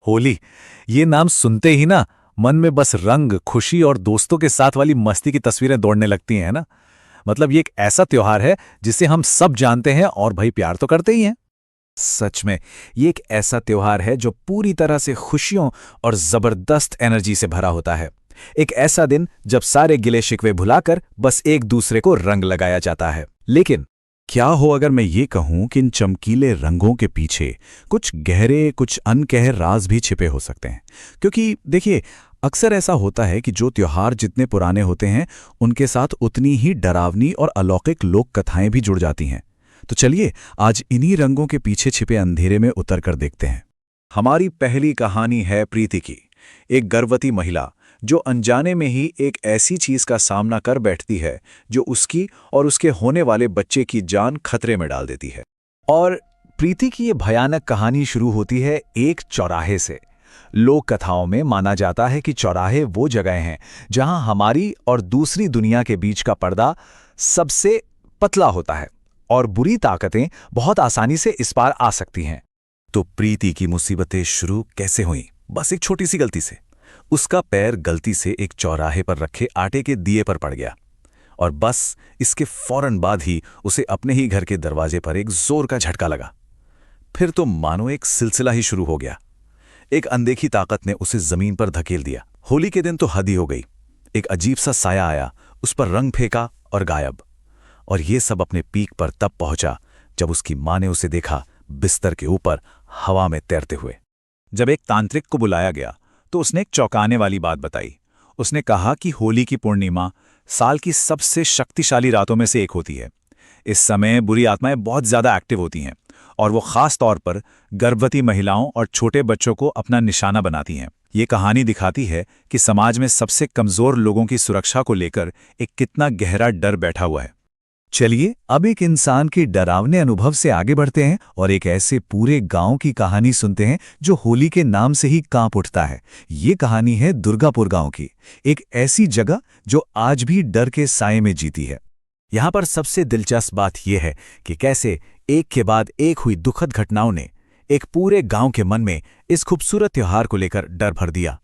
होली, ये नाम सुनते ही ना मन में बस रंग, खुशी और दोस्तों के साथ वाली मस्ती की तस्वीरें दौड़ने लगती हैं ना। मतलब ये एक ऐसा त्योहार है जिसे हम सब जानते हैं और भाई प्यार तो करते ही हैं। सच में, ये एक ऐसा त्योहार है जो पूरी तरह से खुशियों और जबरदस्त एनर्जी से भरा होता है। एक ऐसा दिन जब सारे गिले शिकवे भुलाकर बस एक दूसरे को रंग लगाया जाता है। लेकिन क्या हो अगर मैं ये कहूं कि इन चमकीले रंगों के पीछे कुछ गहरे, कुछ अनकहे राज भी छिपे हो सकते हैं। क्योंकि देखिए, अक्सर ऐसा होता है कि जो त्योहार जितने पुराने होते हैं उनके साथ उतनी ही डरावनी और अलौकिक लोक कथाएं भी जुड़ जाती हैं। तो चलिए आज इन्हीं रंगों के पीछे छिपे अंधेरे में उतर कर देखते हैं। हमारी पहली कहानी है प्रीति की, एक गर्भवती महिला जो अनजाने में ही एक ऐसी चीज का सामना कर बैठती है जो उसकी और उसके होने वाले बच्चे की जान खतरे में डाल देती है। और प्रीति की ये भयानक कहानी शुरू होती है एक चौराहे से। लोक कथाओं में माना जाता है कि चौराहे वो जगह हैं जहां हमारी और दूसरी दुनिया के बीच का पर्दा सबसे पतला होता है और बुरी ताकतें बहुत आसानी से इस पार आ सकती हैं। तो प्रीति की मुसीबतें शुरू कैसे हुईं? बस एक छोटी सी गलती से। उसका पैर गलती से एक चौराहे पर रखे आटे के दिए पर पड़ गया और बस इसके फौरन बाद ही उसे अपने ही घर के दरवाजे पर एक जोर का झटका लगा। फिर तो मानो एक सिलसिला ही शुरू हो गया। एक अनदेखी ताकत ने उसे जमीन पर धकेल दिया। होली के दिन तो हद ही हो गई। एक अजीब सा साया आया, उस पर रंग फेंका और गायब। और ये सब अपने पीक पर तब पहुंचा जब उसकी मां ने उसे देखा बिस्तर के ऊपर हवा में तैरते हुए। जब एक तांत्रिक को बुलाया गया तो उसने एक चौंकाने वाली बात बताई। उसने कहा कि होली की पूर्णिमा साल की सबसे शक्तिशाली रातों में से एक होती है। इस समय बुरी आत्माएं बहुत ज्यादा एक्टिव होती हैं और वो खास तौर पर गर्भवती महिलाओं और छोटे बच्चों को अपना निशाना बनाती हैं। ये कहानी दिखाती है कि समाज में सबसे कमजोर लोगों की सुरक्षा को लेकर एक कितना गहरा डर बैठा हुआ है। चलिए अब एक इंसान के डरावने अनुभव से आगे बढ़ते हैं और एक ऐसे पूरे गांव की कहानी सुनते हैं जो होली के नाम से ही कांप उठता है। ये कहानी है दुर्गापुर गांव की, एक ऐसी जगह जो आज भी डर के साए में जीती है। यहाँ पर सबसे दिलचस्प बात यह है कि कैसे एक के बाद एक हुई दुखद घटनाओं ने एक पूरे गांव के मन में इस खूबसूरत त्योहार को लेकर डर भर दिया।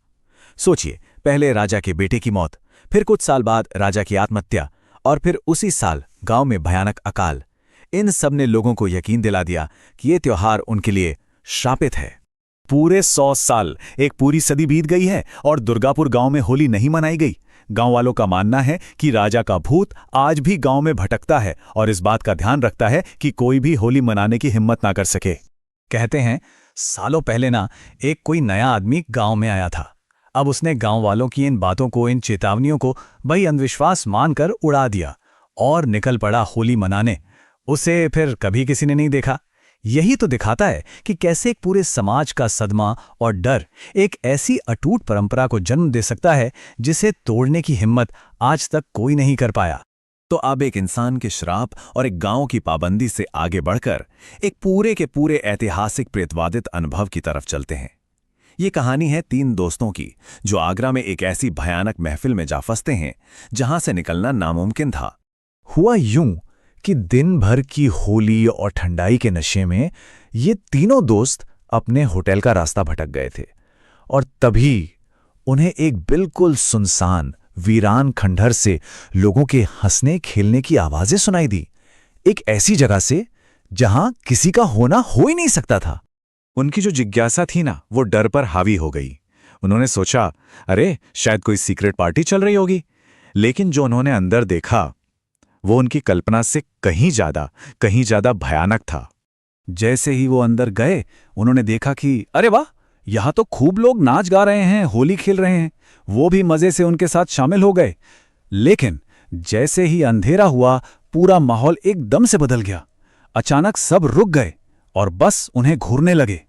सोचिए, पहले राजा के बेटे की मौत, फिर कुछ साल बाद राजा की आत्महत्या और फिर उसी साल गांव में भयानक अकाल। इन सब ने लोगों को यकीन दिला दिया कि ये त्योहार उनके लिए श्रापित है। पूरे 100 साल, एक पूरी सदी बीत गई है और दुर्गापुर गांव में होली नहीं मनाई गई। गांव वालों का मानना है कि राजा का भूत आज भी गांव में भटकता है और इस बात का ध्यान रखता है कि कोई भी होली मनाने की हिम्मत ना कर सके। कहते हैं सालों पहले ना एक कोई नया आदमी गांव में आया था। अब उसने गांव वालों की इन बातों को, इन चेतावनियों को भाई अंधविश्वास मानकर उड़ा दिया और निकल पड़ा होली मनाने। उसे फिर कभी किसी ने नहीं देखा। यही तो दिखाता है कि कैसे एक पूरे समाज का सदमा और डर एक ऐसी अटूट परंपरा को जन्म दे सकता है जिसे तोड़ने की हिम्मत आज तक कोई नहीं कर पाया। तो अब एक इंसान के श्राप और एक गांव की पाबंदी से आगे बढ़कर एक पूरे के पूरे ऐतिहासिक प्रेतवादित अनुभव की तरफ चलते हैं। ये कहानी है 3 दोस्तों की जो आगरा में एक ऐसी भयानक महफिल में जा फंसते हैं जहां से निकलना नामुमकिन था। हुआ यूं कि दिन भर की होली और ठंडाई के नशे में ये तीनों दोस्त अपने होटल का रास्ता भटक गए थे और तभी उन्हें एक बिल्कुल सुनसान वीरान खंडहर से लोगों के हंसने खेलने की आवाजें सुनाई दी। एक ऐसी जगह से जहां किसी का होना हो ही नहीं सकता था। उनकी जो जिज्ञासा थी ना, वो डर पर हावी हो गई। उन्होंने सोचा, अरे शायद कोई सीक्रेट पार्टी चल रही होगी। लेकिन जो उन्होंने अंदर देखा वो उनकी कल्पना से कहीं ज्यादा भयानक था। जैसे ही वो अंदर गए उन्होंने देखा कि अरे वाह, यहां तो खूब लोग नाच गा रहे हैं, होली खेल रहे हैं। वो भी मजे से उनके साथ शामिल हो गए। लेकिन जैसे ही अंधेरा हुआ पूरा माहौल एकदम से बदल गया। अचानक सब रुक गए और बस उन्हें घूरने लगे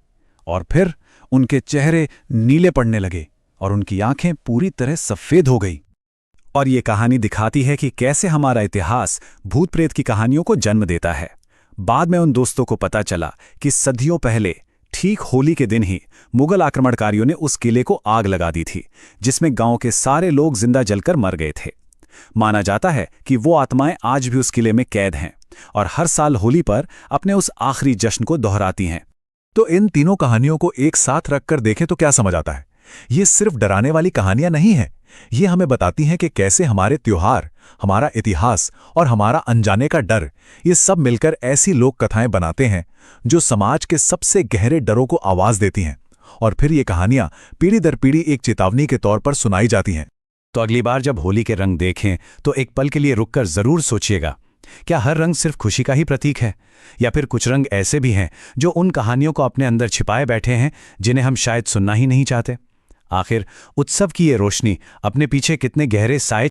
और फिर उनके चेहरे नीले पड़ने लगे और उनकी आंखें पूरी तरह सफेद हो गई। और ये कहानी दिखाती है कि कैसे हमारा इतिहास भूत प्रेत की कहानियों को जन्म देता है। बाद में उन दोस्तों को पता चला कि सदियों पहले ठीक होली के दिन ही मुगल आक्रमणकारियों ने उस किले को आग लगा दी थी जिसमें गांव के सारे लोग जिंदा जलकर मर गए थे। माना जाता है कि वो आत्माएं आज भी उस किले में कैद हैं और हर साल होली पर अपने उस आखिरी जश्न को दोहराती हैं। तो इन तीनों कहानियों को एक साथ रखकर देखें तो क्या समझ आता है? ये सिर्फ डराने वाली कहानियां नहीं हैं। ये हमें बताती हैं कि कैसे हमारे त्योहार, हमारा इतिहास और हमारा अनजाने का डर, ये सब मिलकर ऐसी लोक कथाएं बनाते हैं जो समाज के सबसे गहरे डरों को आवाज देती हैं। और फिर ये कहानियां पीढ़ी दर पीढ़ी एक चेतावनी के तौर पर सुनाई जाती हैं। तो अगली बार जब होली के रंग देखें तो एक पल के लिए रुककर जरूर सोचिएगा, क्या हर रंग सिर्फ खुशी का ही प्रतीक है, या फिर कुछ रंग ऐसे भी हैं जो उन कहानियों को अपने अंदर छिपाए बैठे हैं जिन्हें हम शायद सुनना ही नहीं चाहते। आखिर उत्सव की ये रोशनी अपने पीछे कितने गहरे साए